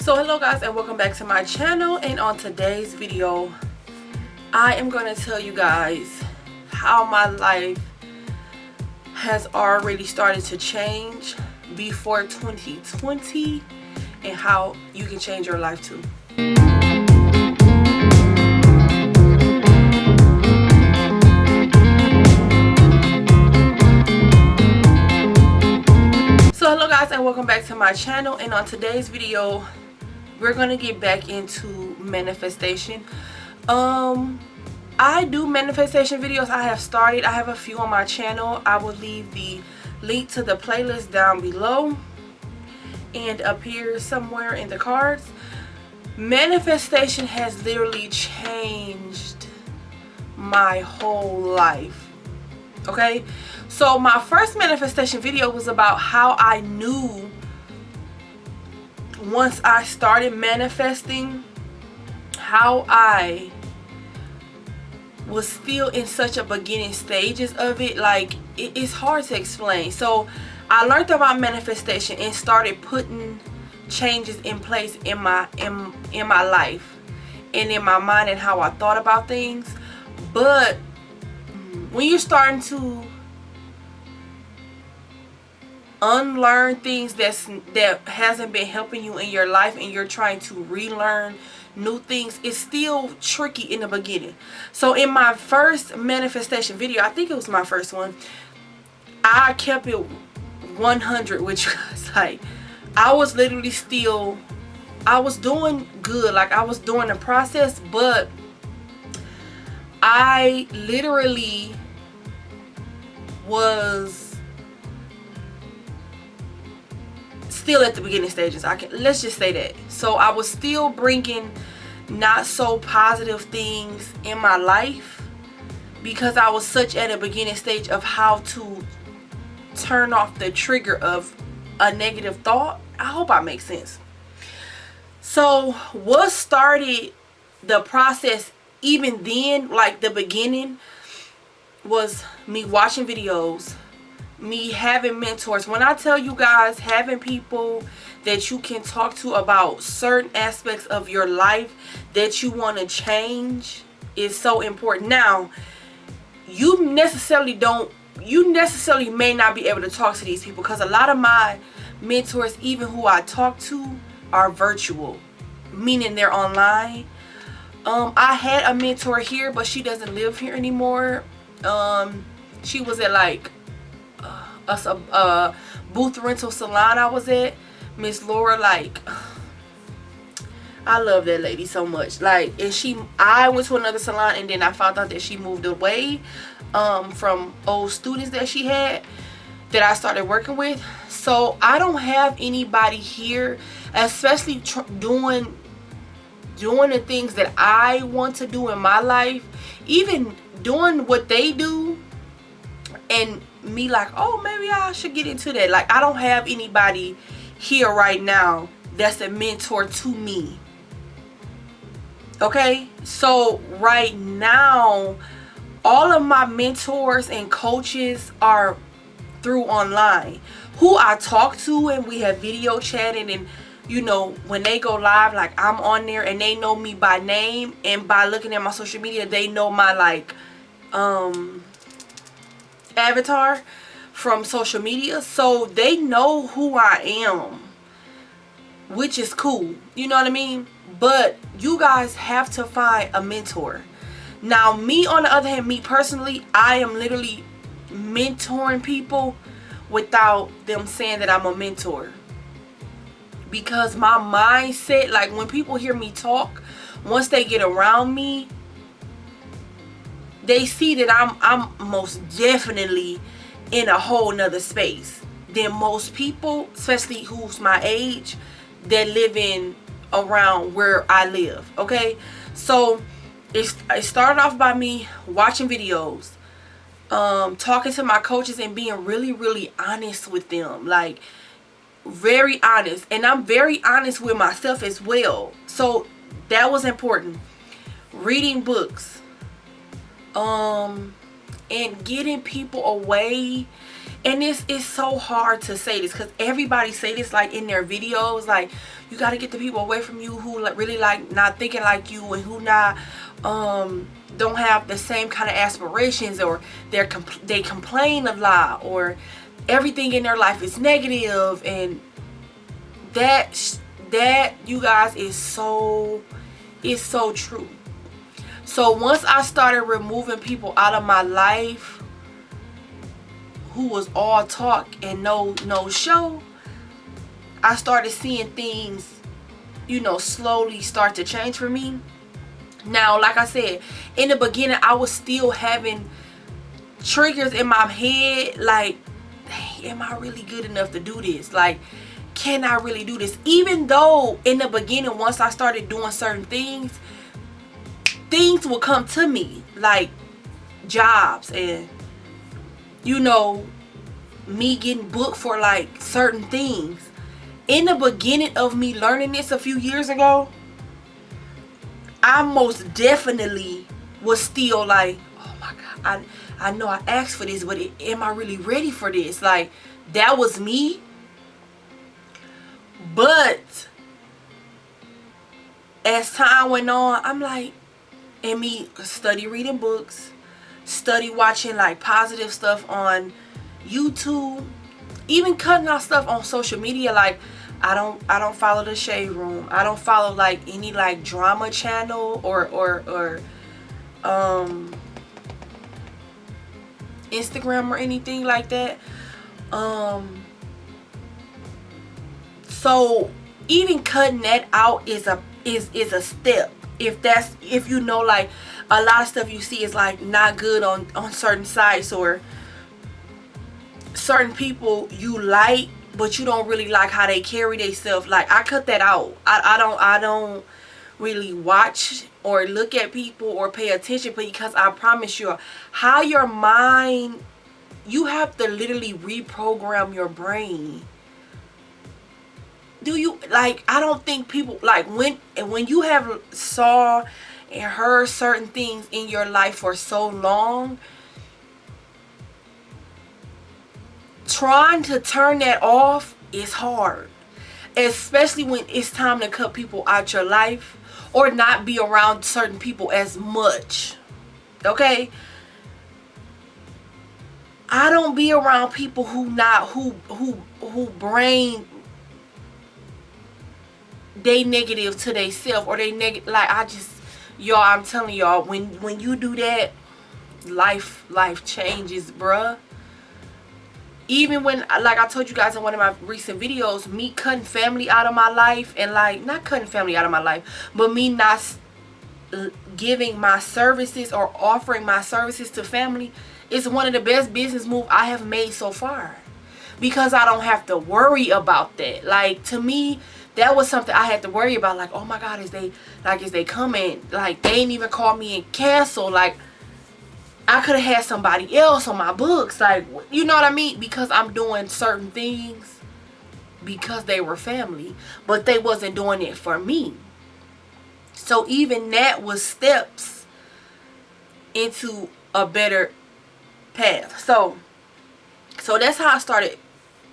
So hello guys, and welcome back to my channel. And on today's video I am going to tell you guys how my life has already started to change before 2020 and how you can change your life too. So hello guys, and welcome back to my channel. And on today's video we're going to get back into manifestation. I do manifestation videos. I have a few on my channel. I will leave the link to the playlist down below and up here somewhere in the cards. Manifestation has literally changed my whole life. Okay, so my first manifestation video was about how I knew once I started manifesting, how I was still in such a beginning stages of it. Like it's hard to explain. So I learned about manifestation and started putting changes in place in my life and in my mind and how I thought about things. But when you're starting to unlearn things that hasn't been helping you in your life and you're trying to relearn new things, it's still tricky in the beginning. So in my first manifestation video, I think it was my first one, I kept it 100 with you guys. Like I was literally still, I was doing good, like I was doing the process, but I literally was still at the beginning stages. Let's just say that. So I was still bringing not so positive things in my life because I was such at a beginning stage of how to turn off the trigger of a negative thought. I hope I make sense. So what started the process even then, like the beginning, was me watching videos, me having mentors. When I tell you guys, having people that you can talk to about certain aspects of your life that you want to change is so important. Now, you necessarily may not be able to talk to these people because a lot of my mentors, even who I talk to, are virtual, meaning they're online. I had a mentor here, but she doesn't live here anymore. She was at like a booth rental salon I was at. Miss Laura, like I love that lady so much. Like, and I went to another salon and then I found out that she moved away from old students that she had that I started working with. So I don't have anybody here, especially doing the things that I want to do in my life, even doing what they do, and me like, oh, maybe I should get into that. Like, I don't have anybody here right now that's a mentor to me. Okay, so right now all of my mentors and coaches are through online, who I talk to, and we have video chatting, and you know, when they go live, like I'm on there and they know me by name, and by looking at my social media they know my like avatar from social media, so they know who I am, which is cool, you know what I mean? But you guys have to find a mentor. Now me, on the other hand, me personally, I am literally mentoring people without them saying that I'm a mentor, because my mindset, like when people hear me talk, once they get around me, they see that I'm most definitely in a whole nother space than most people, especially who's my age, that live in around where I live. Okay, so it started off by me watching videos, talking to my coaches and being really honest with them, like very honest. And I'm very honest with myself as well, so that was important. Reading books, and getting people away And it's so hard to say this because everybody say this like in their videos, like you got to get the people away from you who like really like not thinking like you and who not don't have the same kind of aspirations, or they complain a lot, or everything in their life is negative. And that you guys is so true. So once I started removing people out of my life who was all talk and no show, I started seeing things, you know, slowly start to change for me. Now, like I said, in the beginning, I was still having triggers in my head like, hey, am I really good enough to do this? Like, can I really do this? Even though in the beginning, once I started doing certain things would come to me, like jobs and, you know, me getting booked for like certain things. In the beginning of me learning this a few years ago, I most definitely was still like, oh my God, I know I asked for this, but am I really ready for this? Like, that was me. But as time went on, I'm like, and me study reading books, study watching like positive stuff on YouTube, even cutting out stuff on social media. Like, I don't follow the Shade Room. I don't follow like any like drama channel or Instagram or anything like that. So even cutting that out is a step. If you know, like, a lot of stuff you see is like not good on certain sites, or certain people you like but you don't really like how they carry themselves. Like, I cut that out. I don't really watch or look at people or pay attention, because I promise you, how your mind, you have to literally reprogram your brain. Do you, like, I don't think people, like, when you have saw and heard certain things in your life for so long, trying to turn that off is hard, especially when it's time to cut people out your life or not be around certain people as much. Okay, I don't be around people who brain they negative to they self, or they negative. Like, y'all, I'm telling y'all, when you do that, life changes, bruh. Even when, like I told you guys in one of my recent videos, me cutting family out of my life, and like, not cutting family out of my life, but me not giving my services or offering my services to family is one of the best business moves I have made so far, because I don't have to worry about that. Like, to me, that was something I had to worry about. Like, oh my God, is they coming? Like, they ain't even call me and cancel. Like, I could have had somebody else on my books. Like, you know what I mean? Because I'm doing certain things because they were family, but they wasn't doing it for me. So even that was steps into a better path. So that's how I started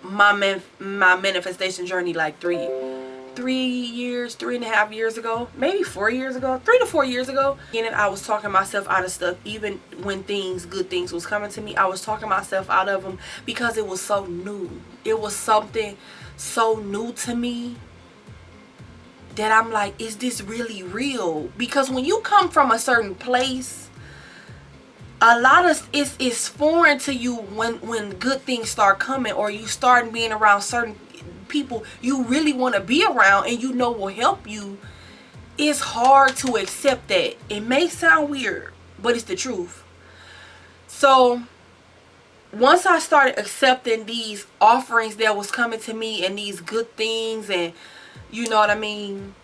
my manifestation journey, like 3.5 years ago, maybe 4 years ago, 3 to 4 years ago. And I was talking myself out of stuff. Even when good things was coming to me, I was talking myself out of them, because it was so new. It was something so new to me that I'm like, is this really real? Because when you come from a certain place, a lot of it's foreign to you when good things start coming, or you start being around certain people you really want to be around and you know will help you. It's hard to accept that. It may sound weird, but it's the truth. So once I started accepting these offerings that was coming to me and these good things, and you know what I mean,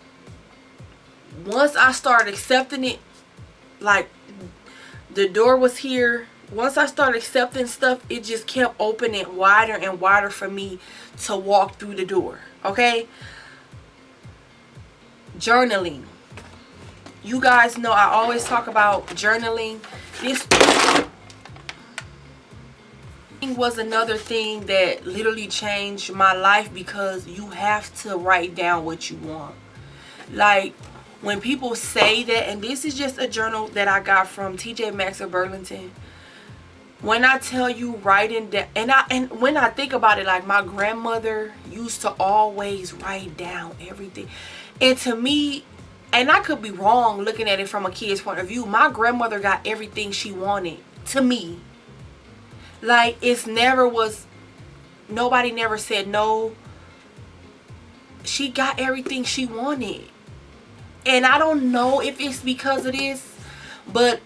once I started accepting it, like, the door was here. Once I started accepting stuff, it just kept opening wider and wider for me to walk through the door. Okay? Journaling. You guys know I always talk about journaling. Was another thing that literally changed my life, because you have to write down what you want. Like, when people say that, and this is just a journal that I got from TJ Maxx of Burlington. When I tell you writing down, and when I think about it, like, my grandmother used to always write down everything. And to me, and I could be wrong looking at it from a kid's point of view, my grandmother got everything she wanted. To me, like, it's never was, nobody never said no. She got everything she wanted. And I don't know if it's because of this, but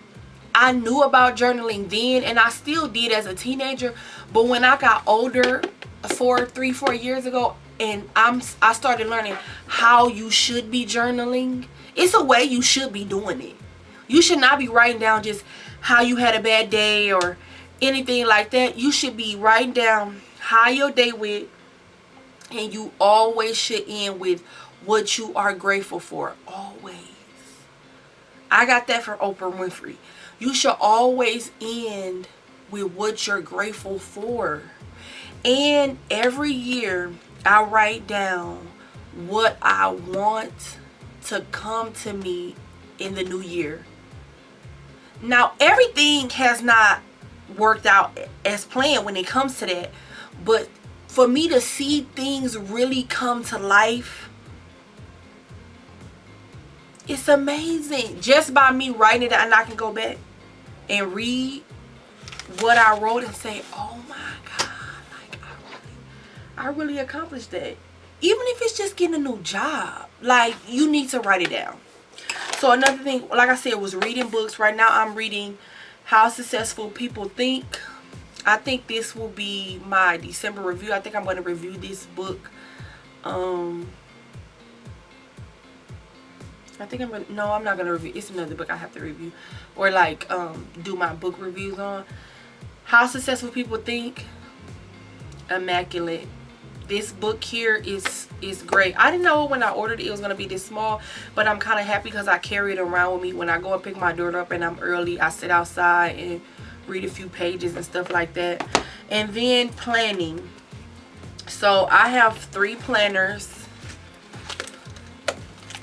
I knew about journaling then, and I still did as a teenager. But when I got older, 4 years ago, and I started learning how you should be journaling. It's a way you should be doing it. You should not be writing down just how you had a bad day or anything like that. You should be writing down how your day went, and you always should end with what you are grateful for. Always. I got that from Oprah Winfrey. You should always end with what you're grateful for. And every year I write down what I want to come to me in the new year. Now, everything has not worked out as planned when it comes to that, but for me to see things really come to life, it's amazing. Just by me writing it down, and I can go back and read what I wrote and say, oh my God, like, I really accomplished that. Even if it's just getting a new job, like, you need to write it down. So another thing, like I said, was reading books. Right now I'm reading How Successful People Think. I think this will be my December review. I think I'm going to review this book. I think I'm going to, no, I'm not going to review. It's another book I have to review. Or like, do my book reviews on. How Successful People Think. Immaculate. This book here is great. I didn't know when I ordered it was going to be this small, but I'm kind of happy because I carry it around with me. When I go and pick my daughter up and I'm early, I sit outside and read a few pages and stuff like that. And then planning. So I have 3 planners.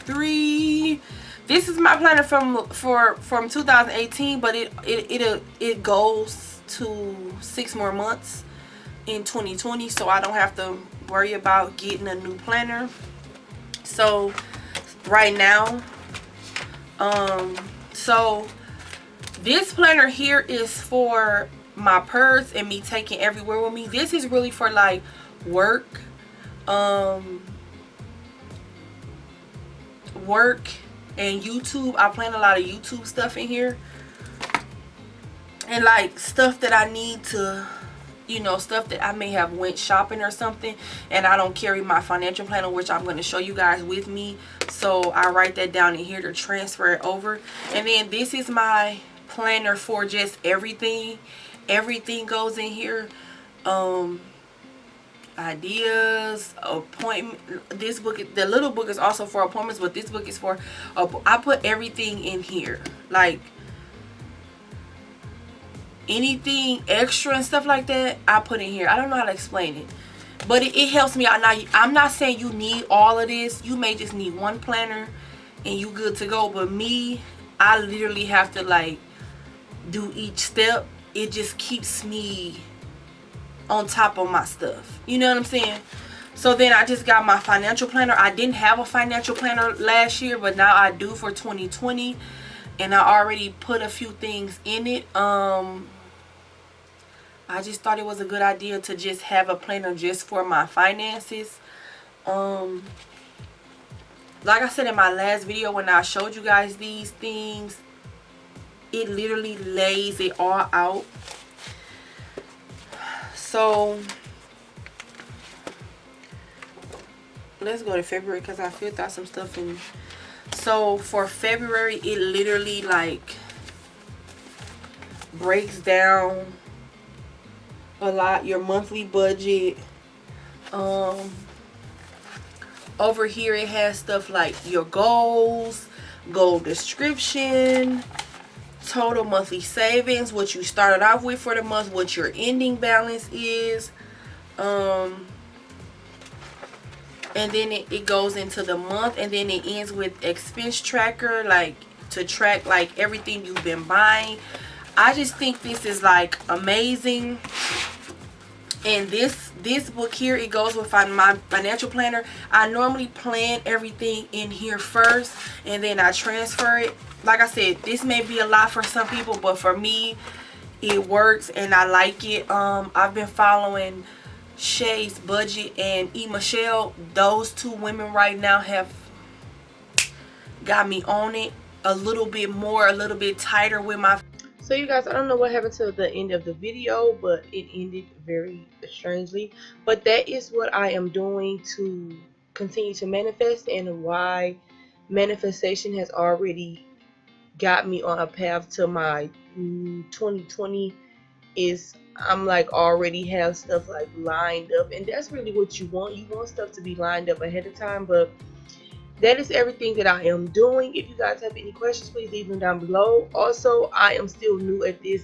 3. This is my planner from 2018, but it goes to 6 more months in 2020, so I don't have to worry about getting a new planner. So right now, so this planner here is for my purse and me taking everywhere with me. This is really for like work, work and YouTube. I plan a lot of YouTube stuff in here, and like stuff that I need to, you know, stuff that I may have went shopping or something and I don't carry my financial planner, which I'm going to show you guys with me. So I write that down in here to transfer it over. And then this is my planner for just everything. Everything goes in here. Ideas, appointment. This book, the little book, is also for appointments, but this book is for, I put everything in here. Like anything extra and stuff like that, I put in here. I don't know how to explain it, but it helps me out. Now, I'm not saying you need all of this. You may just need one planner and you good to go. But me, I literally have to like do each step. It just keeps me on top of my stuff. You know what I'm saying? So then I just got my financial planner. I didn't have a financial planner last year, but now I do for 2020. And I already put a few things in it. I just thought it was a good idea to just have a planner just for my finances. Like I said in my last video, when I showed you guys these things, it literally lays it all out. So let's go to February, because I filled out some stuff in. So for February, it literally like breaks down a lot, your monthly budget. Over here it has stuff like your goals, goal description, total monthly savings, what you started off with for the month, what your ending balance is, and then it goes into the month, and then it ends with expense tracker, like to track like everything you've been buying. I just think this is like amazing. And this book here, it goes with my financial planner. I normally plan everything in here first, and then I transfer it. Like I said, this may be a lot for some people, but for me, it works and I like it. I've been following Shay's Budget and E. Michelle. Those two women right now have got me on it a little bit more, a little bit tighter with my. So you guys, I don't know what happened to the end of the video, but it ended very strangely. But that is what I am doing to continue to manifest, and why manifestation has already got me on a path to my 2020 is I'm like already have stuff like lined up, and that's really what you want. You want stuff to be lined up ahead of time. But that is everything that I am doing. If you guys have any questions, please leave them down below. Also, I am still new at this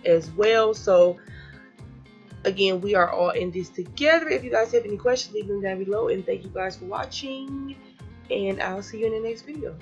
as well, so again, we are all in this together. If you guys have any questions, leave them down below, and thank you guys for watching, and I'll see you in the next video.